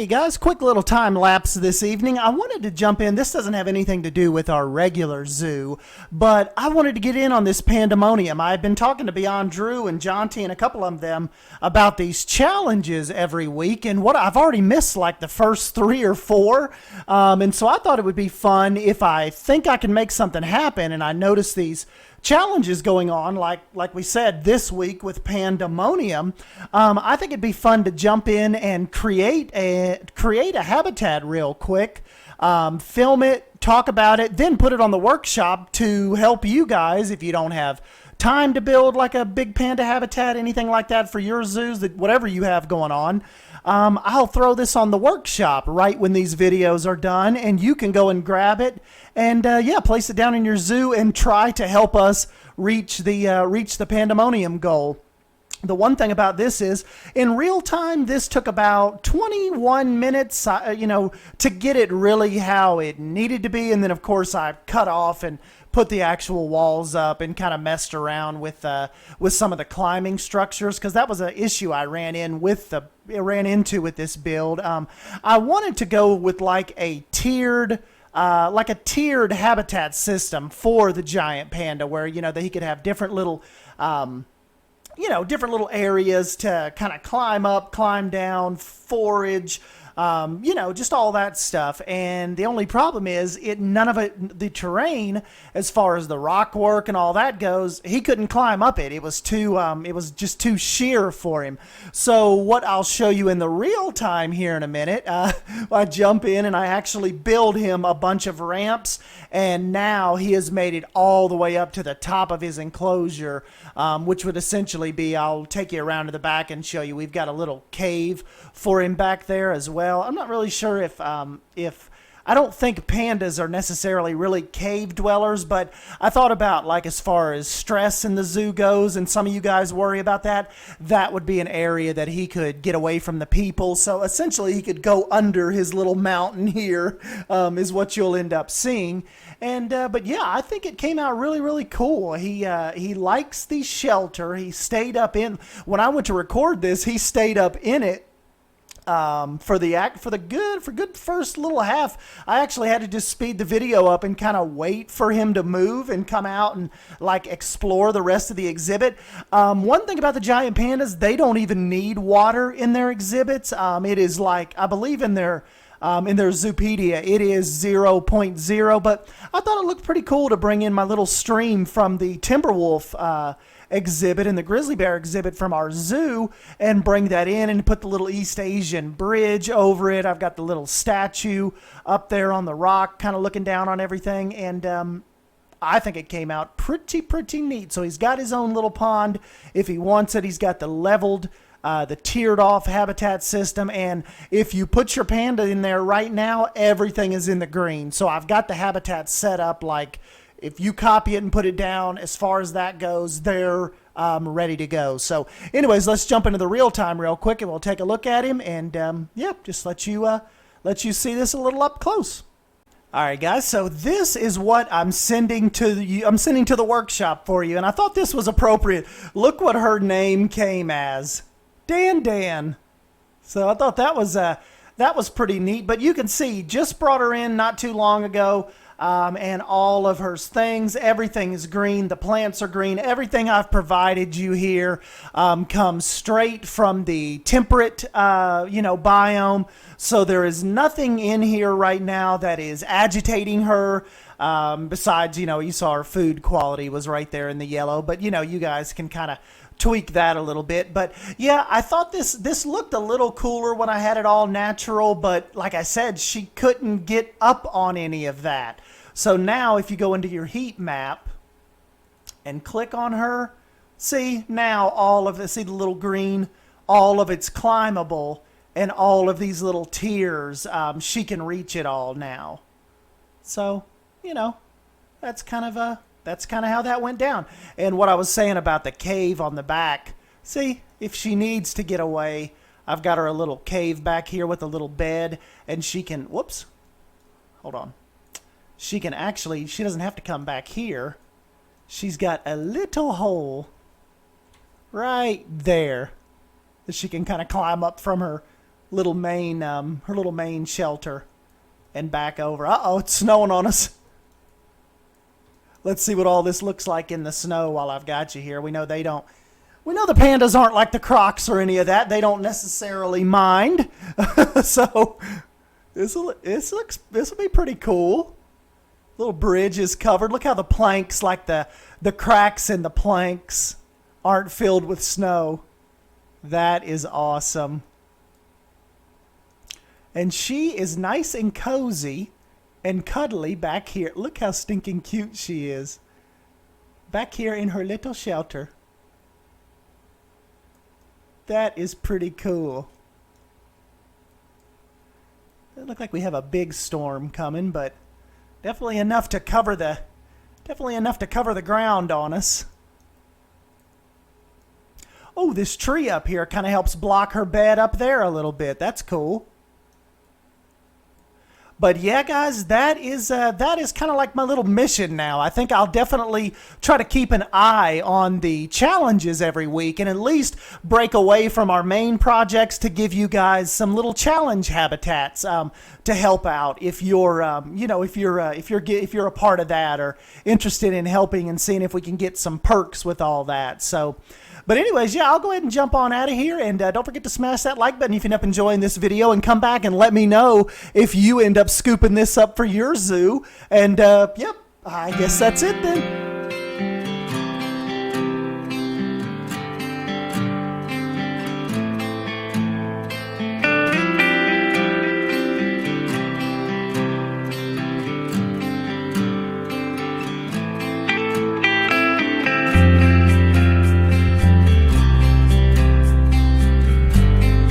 Hey guys, quick little time lapse this evening. I wanted to jump in. This doesn't have anything to do with our regular zoo, but I wanted to get in on this Pandamonium. I've been talking to Beyond Drew and Jonty and a couple of them about these challenges every week, and what I've already missed like the first 3 or 4. And so I thought it would be fun if I think I can make something happen, and I notice these challenges going on, like we said this week with Pandamonium. I think it'd be fun to jump in and create a habitat real quick, film it, talk about it, then put it on the workshop to help you guys if you don't have time to build like a big panda habitat, anything like that for your zoos, whatever you have going on. I'll throw this on the workshop right when these videos are done, and you can go and grab it and yeah, place it down in your zoo and try to help us reach the Pandamonium goal. The one thing about this is, in real time, this took about 21 minutes, to get it really how it needed to be. And then, of course, I cut off and put the actual walls up and kind of messed around with some of the climbing structures, because that was an issue I ran into with this build. I wanted to go with like a tiered habitat system for the giant panda, where that he could have different little different little areas to kind of climb up, climb down, forage, just all that stuff. And the only problem is the terrain, as far as the rock work and all that goes, he couldn't climb up it. It was just too sheer for him. So what I'll show you in the real time here in a minute, I jump in and I actually build him a bunch of ramps, and now he has made it all the way up to the top of his enclosure, which would essentially be, I'll take you around to the back and show you, we've got a little cave for him back there as well. I'm not really sure if I don't think pandas are necessarily really cave dwellers, but I thought about, like, as far as stress in the zoo goes, and some of you guys worry about that, that would be an area that he could get away from the people. So essentially he could go under his little mountain here, is what you'll end up seeing. And but yeah, I think it came out really, really cool. He likes the shelter. He stayed up in, when I went to record this, he stayed up in it. For good first little half. I actually had to just speed the video up and kind of wait for him to move and come out and like explore the rest of the exhibit. One thing about the giant pandas, they don't even need water in their exhibits. It is like, I believe in their Zoopedia, it is 0.0, but I thought it looked pretty cool to bring in my little stream from the Timberwolf exhibit and the grizzly bear exhibit from our zoo and bring that in and put the little East Asian bridge over it. I've got the little statue up there on the rock kind of looking down on everything, and I think it came out pretty neat. So he's got his own little pond if he wants it. He's got the leveled, the tiered off habitat system, and if you put your panda in there right now, everything is in the green. So I've got the habitat set up like, if you copy it and put it down, as far as that goes, they're ready to go. So anyways, let's jump into the real time real quick, and we'll take a look at him, and just let you see this a little up close. All right, guys, so this is what I'm sending to the workshop for you, and I thought this was appropriate. Look what her name came as, DanDan. So I thought that was pretty neat. But you can see, just brought her in not too long ago. And all of her things, everything is green. The plants are green. Everything I've provided you here comes straight from the temperate, biome. So there is nothing in here right now that is agitating her. Besides, you saw her food quality was right there in the yellow. But, you guys can kind of tweak that a little bit. But yeah, I thought this looked a little cooler when I had it all natural, but like I said, she couldn't get up on any of that. So now if you go into your heat map and click on her, see now see the little green, all of it's climbable, and all of these little tiers, she can reach it all now. So, that's kind of how that went down. And what I was saying about the cave on the back, see, if she needs to get away, I've got her a little cave back here with a little bed, and she can, whoops, hold on. She doesn't have to come back here. She's got a little hole right there that she can kind of climb up from her her little main shelter and back over. Uh-oh, it's snowing on us. Let's see what all this looks like in the snow while I've got you here. We know the pandas aren't like the crocs or any of that. They don't necessarily mind. So this will be pretty cool. Little bridge is covered. Look how the planks, like the cracks in the planks, aren't filled with snow. That is awesome. And she is nice and cozy and cuddly back here. Look how stinking cute she is. Back here in her little shelter. That is pretty cool. It looks like we have a big storm coming, but definitely enough to cover the ground on us. Oh, this tree up here kind of helps block her bed up there a little bit. That's cool. But yeah, guys, that is kind of like my little mission now. I think I'll definitely try to keep an eye on the challenges every week and at least break away from our main projects to give you guys some little challenge habitats to help out if you're if you're a part of that or interested in helping and seeing if we can get some perks with all that. So. But anyways, yeah, I'll go ahead and jump on out of here. And don't forget to smash that like button if you end up enjoying this video. And come back and let me know if you end up scooping this up for your zoo. And, yep, I guess that's it then.